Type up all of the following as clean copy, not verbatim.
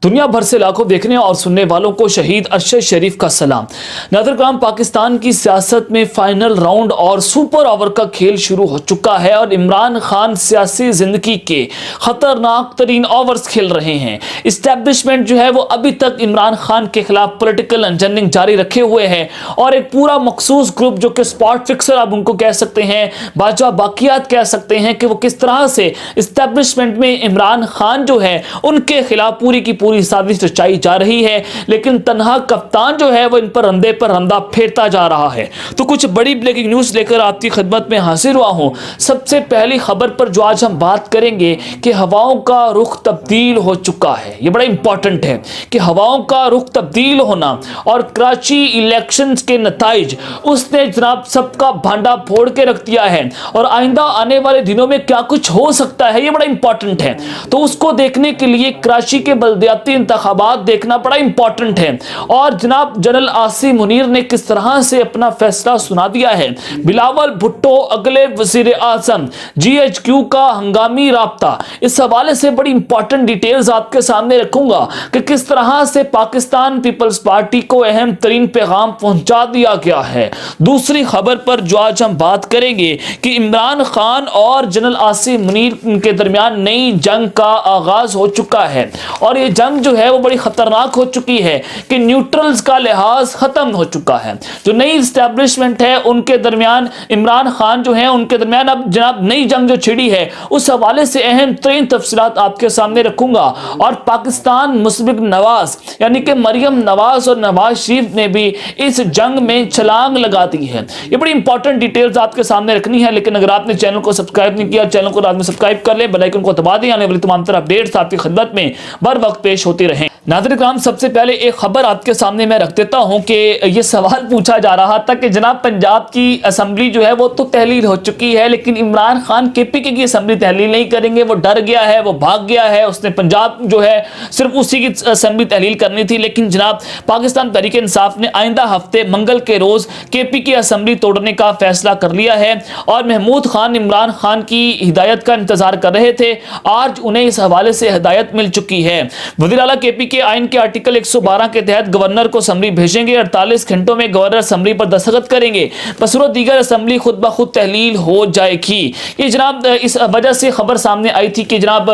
دنیا بھر سے لاکھوں دیکھنے اور سننے والوں کو شہید ارشد شریف کا سلام۔ ناظرین کرام، پاکستان کی سیاست میں فائنل راؤنڈ اور سپر اوور کا کھیل شروع ہو چکا ہے اور عمران خان سیاسی زندگی کے خطرناک ترین اوورز کھیل رہے ہیں۔ اسٹیبلشمنٹ جو ہے وہ ابھی تک عمران خان کے خلاف پولیٹیکل انجنگ جاری رکھے ہوئے ہے اور ایک پورا مخصوص گروپ جو کہ سپاٹ فکسر آپ ان کو کہہ سکتے ہیں، باجا باقیات کہہ سکتے ہیں کہ وہ کس طرح سے اسٹیبلشمنٹ میں عمران خان جو ہے ان کے خلاف پوری کی پوری سازش رچائی جا رہی ہے، لیکن تنہا کپتان جو ہے وہ ان پر رندے پر رندہ پھیرتا جا رہا ہے۔ تو کچھ بڑی بریکنگ نیوز لے کر آپ کی خدمت میں حاضر ہوا ہوں۔ سب سے پہلی خبر پر جو آج ہم بات کریں گے کہ ہواؤں کا رخ تبدیل ہو چکا ہے۔ یہ بڑا امپورٹنٹ ہے کہ ہواؤں کا رخ تبدیل ہونا اور کراچی الیکشنز کے نتائج اس نے جناب سب کا بھانڈا پھوڑ کے رکھ دیا ہے، اور آئندہ آنے والے دنوں میں کیا کچھ ہو سکتا ہے یہ بڑا امپورٹنٹ ہے۔ تو اس کو دیکھنے کے لیے کراچی کے بلدیاتی انتخابات دیکھنا بڑا امپورٹنٹ ہے، اور جناب جنرل عاصم منیر نے کس طرح سے اپنا فیصلہ سنا دیا ہے۔ بلاول بھٹو اگلے وزیر اعظم، جی ایچ کیو کا ہنگامی رابطہ، اس حوالے سے بڑی امپورٹنٹ ڈیٹیلز آپ کے سامنے رکھوں گا کہ کس طرح سے پاکستان پیپلز پارٹی کو اہم ترین پیغام پہنچا دیا گیا ہے۔ دوسری خبر پر جو آج ہم بات کریں گے کہ عمران خان اور جنرل عاصم منیر کے درمیان نئی جنگ کا آغاز ہو چکا ہے، اور یہ جنگ جو ہے وہ بڑی خطرناک ہو چکی ہے کہ نیوٹرلز کا لحاظ ختم ہو چکا ہے۔ جو نئی اسٹیبلشمنٹ ہے ان کے درمیان عمران خان جو ہیں ان کے درمیان اب جناب نئی جنگ جو چھڑی ہے، اس حوالے سے اہم ترین تفصیلات آپ کے سامنے رکھوں گا۔ اور پاکستان مسبق نواز یعنی کہ مریم نواز اور نواز شریف نے بھی اس جنگ میں چھلانگ لگا دی ہے۔ یہ بڑی امپورٹنٹ ڈیٹیلز آپ کے سامنے رکھنی ہے، لیکن اگر آپ نے چینل کو سبسکرائب نہیں کیا، چینل کو رات میں سبسکرائب کر لیں، بیل آئیکن کو دبا دیں، آنے والی تمام طرح اپڈیٹس آپ کی خدمت میں بر وقت پیش ہوتی رہیں۔ ناظرین کرام، سب سے پہلے ایک خبر آپ کے سامنے میں رکھ دیتا ہوں کہ یہ سوال پوچھا جا رہا تھا کہ جناب پنجاب کی اسمبلی جو ہے وہ تو تحلیل ہو چکی ہے، لیکن عمران خان کے پی کے کی اسمبلی تحلیل نہیں کریں گے، وہ ڈر گیا ہے، وہ بھاگ گیا ہے، اس نے پنجاب جو ہے صرف اسی کی اسمبلی تحلیل کرنی تھی۔ لیکن جناب پاکستان تحریک انصاف نے آئندہ ہفتے منگل کے روز کے پی کی اسمبلی توڑنے کا فیصلہ کر لیا ہے، اور محمود خان عمران خان کی ہدایت کا انتظار کر رہے تھے، آج انہیں اس حوالے سے ہدایت مل چکی ہے۔ وزیر اعلیٰ کے پی کے آئین کے آرٹیکل 112 کے تحت گورنر کو اسمبلی بھیجیں گے، 48 گھنٹوں میں گورنر اسمبلی پر دستخط کریں گے، بصورت دیگر اسمبلی خود بخود تحلیل ہو جائے گی۔ یہ جناب اس وجہ سے خبر سامنے آئی تھی کہ جناب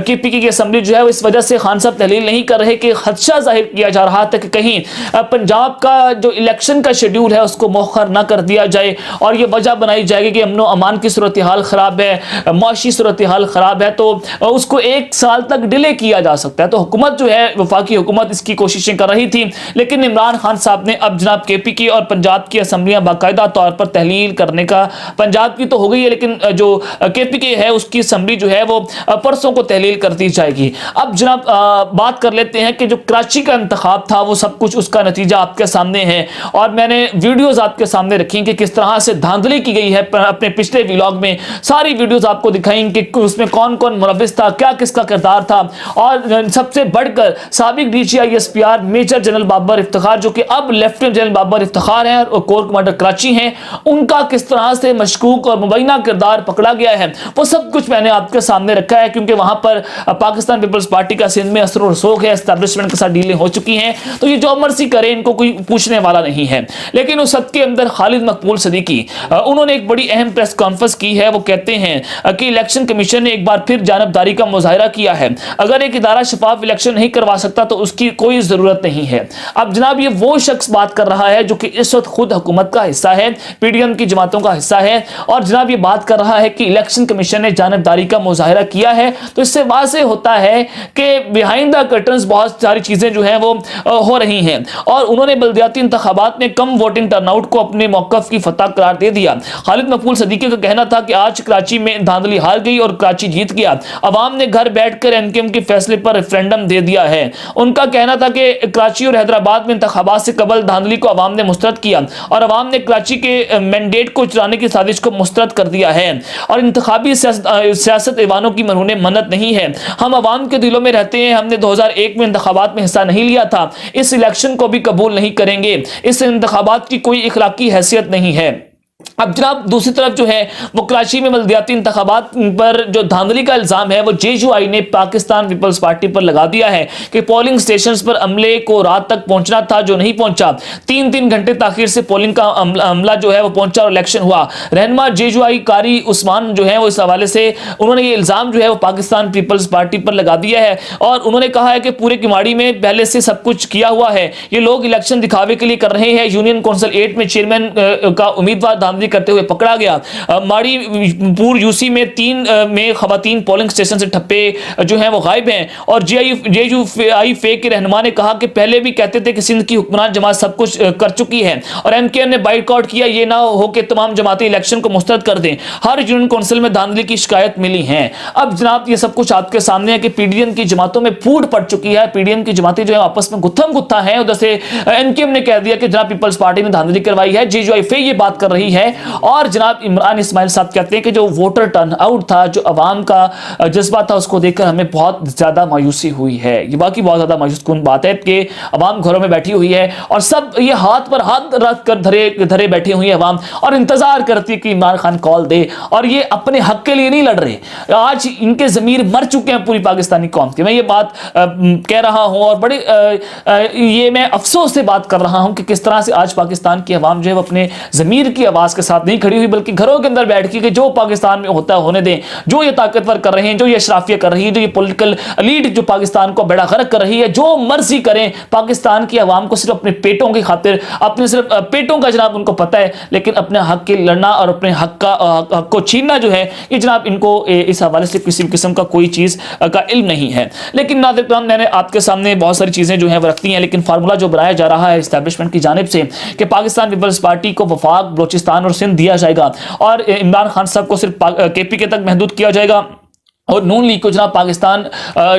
کے پی کی اسمبلی جو ہے اس وجہ سے خان صاحب تحلیل نہیں کر رہے کہ خدشہ ظاہر کیا جا رہا تھا کہ کہیں پنجاب کا جو الیکشن کا شیڈیول ہے اس کو مؤخر نہ کر دیا جائے، اور یہ وجہ بنائی جائے گی کہ امن و امان کی صورتحال خراب ہے، معاشی صورتحال خراب ہے، تو اس کو 1 سال تک ڈیلے کیا جا سکتا ہے۔ تو حکومت جو ہے وفاقی حکومت اس کی کوششیں کر رہی تھی، لیکن عمران خان صاحب نے اب جناب کے پی کی اور پنجاب کی اسمبلیاں باقاعدہ طور پر تحلیل کرنے کا، پنجاب کی تو ہو گئی ہے لیکن جو کے پی کے ہے اس کی اسمبلی جو ہے وہ پرسوں کو تحلیل کر دی جائے گی۔ اب جناب بات کر لیتے ہیں کہ جو کراچی کا انتخاب تھا وہ سب کچھ اس کا نتیجہ آپ کے سامنے ہے، اور میں نے ویڈیوز آپ کے سامنے رکھی کہ کس طرح سے دھاندلی کی گئی ہے۔ اپنے پچھلے ویلاگ میں ساری ویڈیوز آپ کو دکھائیں کہ اس میں کون کون ملوث تھا، کیا کس کا کردار تھا، اور سب سے بڑھ کر سابق D G I S P R major general Babar Iftikhar جو کہ اب لیفٹیننٹ جنرل بابر افتخار ہیں اور کور کمانڈر کراچی ہیں، ان کا کس طرح سے مشکوک اور مبینہ کردار پکڑا گیا ہے، وہ سب کچھ میں نے آپ کے سامنے رکھا ہے، کیونکہ وہاں پر پاکستان پیپلز پارٹی کا سندھ میں اثر و رسوخ ہے، اسٹیبلشمنٹ کے ساتھ ڈیلیں ہو چکی ہیں، تو یہ جو مرضی کرے ان کو کوئی پوچھنے والا نہیں ہے۔ لیکن اس سب کے اندر خالد مقبول صدیقی انہوں نے ایک بڑی اہم پریس کانفرنس کی ہے۔ وہ کہتے ہیں کہ الیکشن کمیشن نے ایک بار پھر جانبداری کا مظاہرہ کیا ہے، اگر ایک ادارہ شفاف الیکشن نہیں کروا سکتا تو اس کی کوئی ضرورت نہیں ہے۔ اب جناب یہ وہ شخص بات کر رہا ہے جو کہ اس وقت خود حکومت کا حصہ ہے، پی ڈی ایم کی جماعتوں کا حصہ ہے، اور جناب یہ بات کر رہا ہے کہ الیکشن کمیشن نے جانبداری کا مظاہرہ کیا ہے، تو اس سے واضح ہوتا ہے کہ بیہائنڈ دا کرٹنز بہت ساری چیزیں جو ہیں وہ ہو رہی ہیں، اور انہوں نے بلدیاتی انتخابات میں کم ووٹنگ ٹرن آؤٹ کو اپنے موقف کی فتح قرار دے دیا۔ خالد مقبول صدیقی کا کہنا تھا کہ آج کراچی میں دھاندلی ہار گئی اور کراچی جیت گیا، عوام نے گھر بیٹھ کر این کے ایم کے فیصلے پر ریفرینڈم دے دیا ہے۔ ان کا کہنا تھا کہ کراچی اور حیدرآباد میں انتخابات سے قبل دھاندلی کو عوام نے مسترد کیا، اور عوام نے کراچی کے مینڈیٹ کو چرانے کی سازش کو مسترد کر دیا ہے، اور انتخابی سیاست ایوانوں کی مرہون منت نہیں ہے، ہم عوام کے دلوں میں رہتے ہیں، ہم نے 2001 میں انتخابات میں حصہ نہیں لیا تھا، اس الیکشن کو بھی قبول نہیں کریں گے، اس انتخابات کی کوئی اخلاقی حیثیت نہیں ہے۔ اب جناب دوسری طرف جو ہے وہ کراچی میں بلدیاتی انتخابات پر جو دھاندلی کا الزام ہے وہ JUI نے پاکستان پیپلز پارٹی پر لگا دیا ہے کہ پولنگ سٹیشنز پر عملے کو رات تک پہنچنا تھا جو نہیں پہنچا، 3 گھنٹے تاخیر سے پولنگ کا عملہ جو ہے وہ پہنچا اور الیکشن ہوا۔ رہنما JUI قاری عثمان جو ہے وہ اس حوالے سے انہوں نے یہ الزام جو ہے وہ پاکستان پیپلز پارٹی پر لگا دیا ہے اور انہوں نے کہا ہے کہ پورے کماڑی میں پہلے سے سب کچھ کیا ہوا ہے، یہ لوگ الیکشن دکھاوے کے لیے کر رہے ہیں۔ یونین کونسل 8 میں چیئرمین کا امیدوار دھاندلی کرتے ہوئے پکڑا گیا۔ ماڑی پور UC میں 3 میں خواتین پولنگ سٹیشن سے ٹھپے جو ہیں وہ غائب ہیں اور JUI فیک کے رہنما نے کہا کہ پہلے بھی کہتے تھے کہ سندھ کی حکمران جماعت سب کچھ کر چکی ہے اور MKM نے بائیکاٹ کیا، یہ نہ ہو کہ تمام جماعتیں الیکشن کو مسترد کر دیں، ہر یونین کونسل میں دھاندلی کی شکایت ملی ہیں۔ اب جناب یہ سب کچھ آپ کے سامنے ہے کہ PDN کی جماعتوں میں پھوٹ پڑ چکی ہے، PDN کی جماعتیں جو ہے آپس میں گتھم گتھا ہیں، ادھر سے MKM نے کہہ دیا کہ جناب پیپلز پارٹی نے دھاندلی کروائی ہے، JUI فیک یہ بات کر رہی ہے اور جناب عمران اسماعیل صاحب کہتے ہیں کہ جو ووٹر ٹرن آؤٹ تھا، جو عوام کا جذبہ تھا، اس کو دیکھ کر ہمیں بہت زیادہ مایوسی ہوئی ہے۔ یہ باقی بہت زیادہ مایوس کن بات ہے کہ عوام گھروں میں بیٹھی ہوئی ہے اور سب یہ ہاتھ پر ہاتھ رکھ کر دھرے بیٹھی ہوئی ہے عوام اور انتظار کرتی ہے کہ عمران خان کال دے اور یہ اپنے حق کے لیے نہیں لڑ رہے۔ آج ان کے ضمیر مر چکے ہیں پوری پاکستانی قوم کے۔ میں یہ بات کہہ رہا ہوں اور بڑے یہ میں افسوس سے بات کر رہا ہوں کہ کس طرح سے آج پاکستان کی عوام جو ہے وہ اپنے ضمیر کی آواز کے ساتھ نہیں کھڑی ہوئی بلکہ گھروں کے اندر بیٹھ کے جو پاکستان میں ہوتا ہے ہونے دیں، جو یہ طاقتور کر رہے ہیں، جو یہ اشرافیہ کر رہی ہے، جو یہ پولیٹیکل ایلیٹ جو پاکستان کو بیڑا غرق کر رہی ہے، جو مرضی کریں، پاکستان کی عوام کو صرف اپنے پیٹوں کی خاطر، اپنے صرف پیٹوں کا جناب ان کو پتہ ہے، لیکن اپنے حق کے لڑنا اور اپنے حق کو چھیننا جو ہے یہ جناب ان کو اس حوالے سے کسی قسم کا کوئی چیز کا علم نہیں ہے۔ لیکن ناظرین کرام، میں نے آپ کے سامنے بہت ساری چیزیں جو ہیں وہ رکھتی ہیں، لیکن فارمولا جو بنایا جا رہا ہے اسٹیبلشمنٹ کی جانب سے کہ پاکستان پیپلز پارٹی کو وفاق بلوچستان اور سندھ دیا جائے گا اور عمران خان صاحب کو صرف KPK تک محدود کیا جائے گا اور نون لیگ کو جناب پاکستان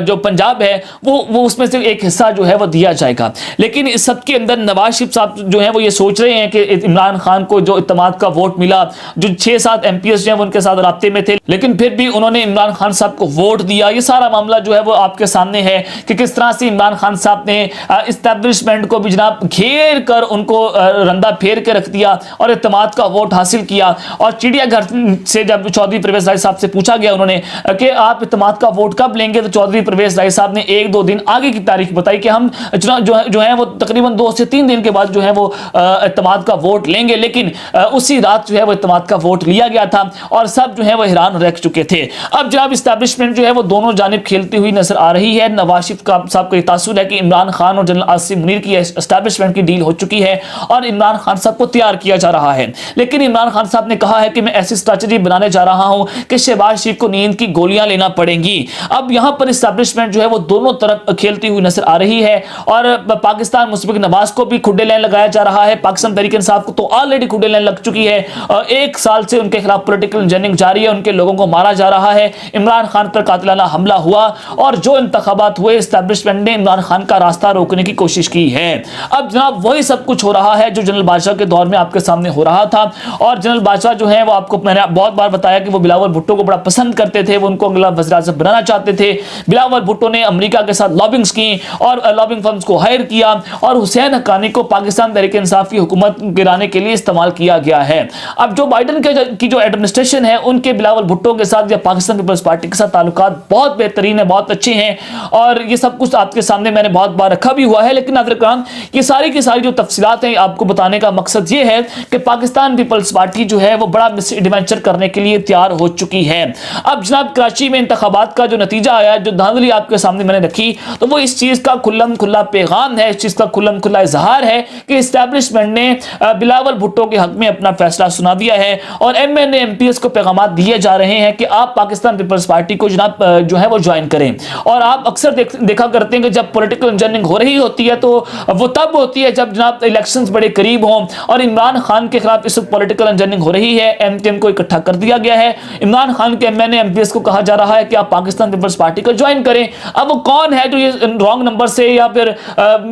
جو پنجاب ہے وہ اس میں سے ایک حصہ جو ہے وہ دیا جائے گا۔ لیکن اس سب کے اندر نواز شریف صاحب جو ہیں وہ یہ سوچ رہے ہیں کہ عمران خان کو جو اعتماد کا ووٹ ملا، جو 6-7 MPs جو ہیں وہ ان کے ساتھ رابطے میں تھے، لیکن پھر بھی انہوں نے عمران خان صاحب کو ووٹ دیا۔ یہ سارا معاملہ جو ہے وہ آپ کے سامنے ہے کہ کس طرح سے عمران خان صاحب نے اسٹیبلشمنٹ کو بھی جناب گھیر کر ان کو رندہ پھیر کے رکھ دیا اور اعتماد کا ووٹ حاصل کیا۔ اور چڑیا گھر سے جب چودھری پرویز راج صاحب سے پوچھا گیا انہوں نے کہ آپ اعتماد کا ووٹ کب لیں گے، تو چودھری پرویز راج صاحب نے 1-2 دن آگے کی تاریخ بتائی کہ ہم جو ہیں وہ تقریباً 2 سے 3 دن کے بعد جو ہے وہ اعتماد کا ووٹ لیں گے، لیکن اسی رات جو ہے وہ اعتماد کا ووٹ لیا گیا تھا اور سب جو ہے وہ حیران رہ چکے تھے۔ اب جناب اسٹیبلشمنٹ جو ہے وہ دونوں جانب کھیلتی ہوئی نظر آ رہی ہے۔ نواز شریف صاحب کا یہ تاثر ہے کہ عمران خان اور جنرل عاصم منیر کی اسٹیبلشمنٹ کی ڈیل ہو چکی ہے اور عمران خان صاحب کو تیار کیا جا رہا ہے، لیکن عمران خان صاحب نے کہا ہے کہ میں ایسی اسٹریٹجی بنانے جا رہا ہوں کہ شہباز شریف کو نیند کی گولیاں لینا پڑیں گی۔ اب یہاں پر اسٹیبلشمنٹ جو ہے وہ دونوں طرف کھیلتی ہوئی نظر آ رہی ہے اور پاکستان مشفق نواز کو بھی کھڈے لین لگایا جا رہا ہے، پاکستان تحریک انصاف کو تو آلریڈی کھڈے لین لگ چکی ہے اور 1 سال سے ان کے خلاف پولیٹیکل انجینئرنگ جاری ہے، ان کے لوگوں کو مارا جا رہا ہے، عمران خان پر قاتلانہ حملہ ہوا اور جو انتخابات ہوئے اسٹیبلشمنٹ نے عمران خان کا راستہ روکنے کی کوشش کی ہے۔ اب جناب وہی سب کچھ ہو رہا ہے جو جنرل بادشاہ کے دور میں آپ کے سامنے ہو رہا تھا اور جنرل بادشاہ جو ہے وہ آپ کو میں نے بہت بار بتایا کہ وہ بلاول بھٹو کو بڑا پسند کرتے تھے، وہ ان کو اگلا وزیر اعظم بنانا چاہتے تھے۔ بلاول بھٹو نے امریکہ کے ساتھ لابنگز کی اور لابنگ فرمز کو ہائر کیا اور حسین حقانی کو پاکستان تحریک انصاف کی حکومت گرانے کے لیے استعمال کیا گیا ہے۔ اب جو بائیڈن کی جو ایڈمنسٹریشن ہے ان کے بلاول بھٹو کے ساتھ یا پاکستان پیپلز پارٹی کے ساتھ تعلقات بہت بہترین ہیں، بہت اچھے ہیں اور یہ سب کچھ آپ کے سامنے میں نے بہت بار رکھا بھی ہوا ہے۔ لیکن ناظرین کرام، یہ ساری کی ساری جو تفصیلات ہیں آپ کو بتانے کا مقصد یہ ہے کہ پاکستان پیپلز پارٹی جو ہے وہ بڑا مس ایڈونچر کرنے کے لیے تیار ہو چکی ہے۔ اب جناب کراچی میں انتخابات کا جو نتیجہ آیا، جو دھاندلی آپ کے سامنے میں نے رکھی، تو وہ اس چیز کا کھلم کھلا پیغام ہے، اس چیز کا کھلم کھلا اظہار ہے کہ اسٹیبلشمنٹ نے بلاول بھٹو کے حق میں اپنا فیصلہ سنا دیا ہے اور MNA MPs کو پیغامات دیے جا رہے ہیں کہ آپ پاکستان پیپلز پارٹی کو جناب جو ہے وہ جوائن کریں۔ اور آپ اکثر دیکھا کرتے ہیں کہ جب پولیٹیکل انجینئرنگ ہو رہی ہوتی ہے تو وہ تب ہوتی ہے جب جناب الیکشنز بڑے قریب ہوں اور عمران خان کے خلاف اس وقت پولیٹیکل انجینئرنگ ہو رہی ہے۔ MKM کو اکٹھا کر دیا گیا ہے، عمران خان کے MNA MPs کو کہا جا رہا ہے کہ آپ پاکستان پیپلز پارٹی کو جوائن کریں۔ اب وہ کون ہے جو یہ رانگ نمبر سے یا پھر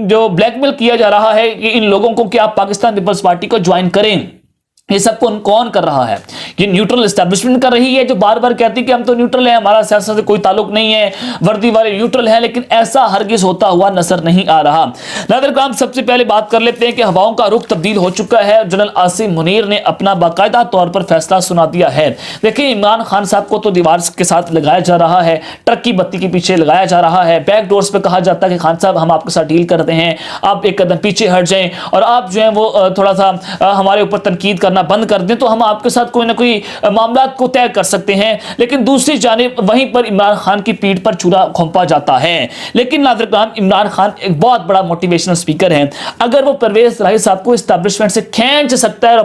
جو بلیک میل کیا جا رہا ہے کہ ان لوگوں کو کہ آپ پاکستان پیپلز پارٹی کو جوائن کریں؟ یہ سب کون کر رہا ہے؟ یہ نیوٹرل اسٹیبلشمنٹ کر رہی ہے جو بار بار کہتی کہ ہم تو نیوٹرل ہیں، ہمارا سیاست سے کوئی تعلق نہیں ہے، وردی والے نیوٹرل ہیں، لیکن ایسا ہرگز ہوتا ہوا نظر نہیں آ رہا۔ ناظرین کرام، سب سے پہلے بات کر لیتے ہیں کہ ہواؤں کا رخ تبدیل ہو چکا ہے۔ جنرل عاصم منیر نے اپنا باقاعدہ طور پر فیصلہ سنا دیا ہے۔ دیکھیں، عمران خان صاحب کو تو دیوار کے ساتھ لگایا جا رہا ہے، ٹرک کی بتی کے پیچھے لگایا جا رہا ہے، بیک ڈورز پہ کہا جاتا ہے کہ خان صاحب ہم آپ کے ساتھ ڈیل کرتے ہیں، آپ ایک قدم پیچھے ہٹ جائیں اور آپ جو ہیں وہ تھوڑا سا ہمارے اوپر تنقید کرنا بند کر دیں تو ہم آپ کے ساتھ کوئی نہ کوئی معاملات کو طے کر سکتے ہیں۔ لیکن دوسری جانب وہیں پر عمران خان کی پیٹھ پر چھرا گھونپا جاتا ہے۔ لیکن ناظرین کرام، عمران خان ایک بہت بڑا موٹیویشنل اسپیکر ہے۔ اگر وہ پرویز الہی صاحب کو اسٹیبلشمنٹ سے کھینچ سکتا ہے اور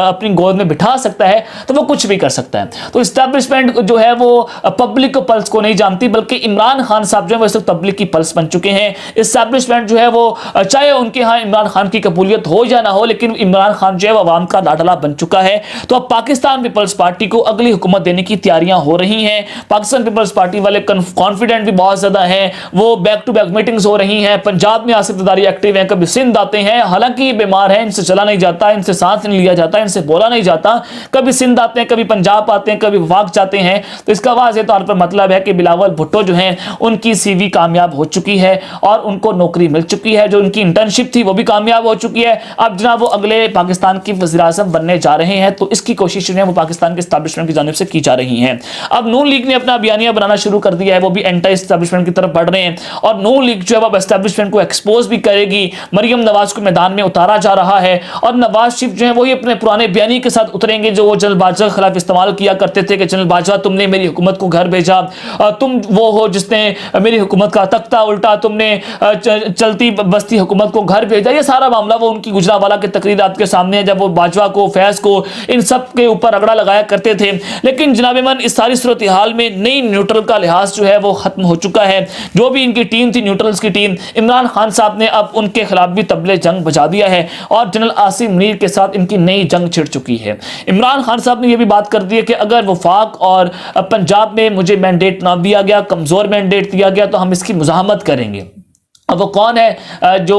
اپنی گود میں بٹھا سکتا ہے تو وہ کچھ بھی کر سکتا ہے۔ تو اسٹیبلشمنٹ جو ہے وہ پبلک کو پلس کو نہیں جانتی، بلکہ عمران خان صاحب جو ہے وہ اس وقت پبلک کی پلس بن چکے ہیں۔ اسٹیبلشمنٹ جو ہے وہ چاہے ان کے ہاں عمران خان کی قبولیت ہو یا نہ ہو، لیکن عمران خان جو ہے وہ عوام کا لاڈلا بن چکا ہے۔ تو اب پاکستان پیپلز پارٹی کو اگلی حکومت دینے کی تیاریاں ہو رہی ہیں۔ پاکستان پیپلز پارٹی والے کانفیڈنٹ بھی بہت زیادہ ہیں، وہ بیک ٹو بیک میٹنگز ہو رہی ہیں۔ پنجاب میں آصف زرداری ایکٹیو ہیں، کبھی سندھ آتے ہیں، حالانکہ یہ بیمار ہیں، ان سے چلا نہیں جاتا، ان سے سانس نہیں لیا جاتا، ان سے بولا نہیں جاتا، کبھی سندھ آتے ہیں، کبھی پنجاب آتے ہیں، کبھی وفاق جاتے ہیں۔ تو اس کا واضح طور پر مطلب ہے کہ بلاول بھٹو جو ہیں ان کی سی وی کامیاب ہو چکی ہے اور ان کو نوکری مل چکی ہے، جو ان کی انٹرنشپ تھی وہ بھی کامیاب ہو چکی ہے۔ اب جناب وہ اگلے پاکستان کی وزیر اعظم بننے جا رہے ہیں، تو اس کی کوشش وہ پاکستان کے اسٹیبلشمنٹ کی جانب سے کی جا رہی ہیں۔ اب نون لیگ نے اپنا بیانیہ بنانا شروع کر دیا ہے، وہ بھی اینٹی اسٹیبلشمنٹ کی طرف بڑھ رہے ہیں اور نون لیگ جو ہے وہ اسٹیبلشمنٹ کو ایکسپوز بھی کرے گی۔ مریم نواز کو میدان میں اتارا جا رہا ہے اور نواز شریف جو ہے وہی اپنے پرانے بیانی کے ساتھ اتریں گے جو وہ جنرل باجوہ کے خلاف استعمال کیا کرتے تھے کہ جنرل باجوہ تم نے میری حکومت کو گھر بھیجا، تم وہ ہو جس نے میری حکومت کا تختہ الٹا، تم نے چلتی بستی حکومت کو گھر بھیجا۔ یہ سارا معاملہ وہ ان کی گجرانوالہ کی تقریر آپ کے سامنے ہے، جب وہ باجوہ کو، فیض کو، ان سب کے اوپر رگڑا لگایا کرتے تھے۔ لیکن جناب من، اس ساری صورتحال میں نئی نیوٹرل کا لحاظ جو ہے وہ ختم ہو چکا ہے۔ جو بھی ان کی ٹیم تھی، نیوٹرلز کی ٹیم، عمران خان صاحب نے اب ان کے خلاف بھی طبلِ جنگ بجا دیا ہے اور جنرل عاصم منیر کے ساتھ ان کی نئی جنگ چھڑ چکی ہے۔ عمران خان صاحب نے یہ بھی بات کر دی ہے کہ اگر وفاق اور پنجاب میں مجھے مینڈیٹ نہ دیا گیا، کمزور مینڈیٹ دیا گیا، تو ہم اس کی مزاحمت کریں گے۔ اب وہ کون ہے جو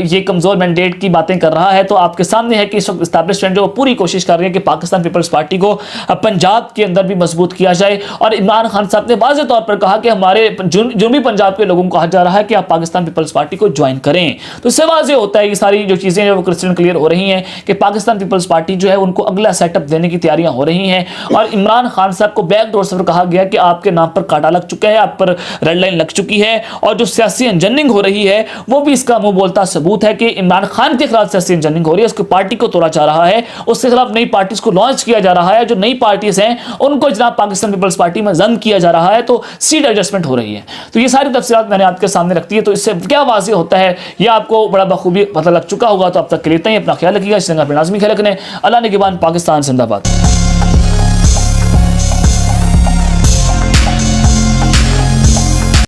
یہ کمزور مینڈیٹ کی باتیں کر رہا ہے؟ تو آپ کے سامنے ہے کہ اس وقت اسٹیبلشمنٹ جو پوری کوشش کر رہی ہے کہ پاکستان پیپلز پارٹی کو پنجاب کے اندر بھی مضبوط کیا جائے، اور عمران خان صاحب نے واضح طور پر کہا کہ ہمارے جنوبی پنجاب کے لوگوں کو کہا جا رہا ہے کہ آپ پاکستان پیپلز پارٹی کو جوائن کریں۔ تو اس سے واضح ہوتا ہے یہ ساری جو چیزیں وہ کرسٹل کلیئر ہو رہی ہیں کہ پاکستان پیپلز پارٹی جو ہے ان کو اگلا سیٹ اپ دینے کی تیاریاں ہو رہی ہیں، اور عمران خان صاحب کو بیک ڈور سے کہا گیا کہ آپ کے نام پر کاٹا لگ چکا ہے، آپ پر ریڈ لائن لگ چکی ہے، اور جو سیاسی انجننگ ہو رہی ہے وہ بھی اس کا منہ بولتا ثبوت ہے کہ عمران خان کے خلاف سیاسی انجننگ ہو رہی ہے، اس کی پارٹی کو توڑا جا رہا ہے، اس کے خلاف نئی پارٹیز کو لانچ کیا جا رہا ہے، جو نئی پارٹیز ہیں ان کو جناب پاکستان پیپلز پارٹی میں ضم کیا جا رہا ہے، تو سیٹ ایڈجسٹمنٹ ہو رہی ہے۔ تو یہ ساری تفصیلات میں نے آپ کے سامنے رکھتی ہے، تو اس سے کیا واضح ہوتا ہے یہ آپ کو بڑا بخوبی پتہ لگ چکا ہوگا۔ تو اب تک کے لیے اتنا ہی، اپنا خیال رکھیے گا، اس جگہ پہ لازمی خیال رکھیں۔ اللہ نگہبان، پاکستان زندہ باد۔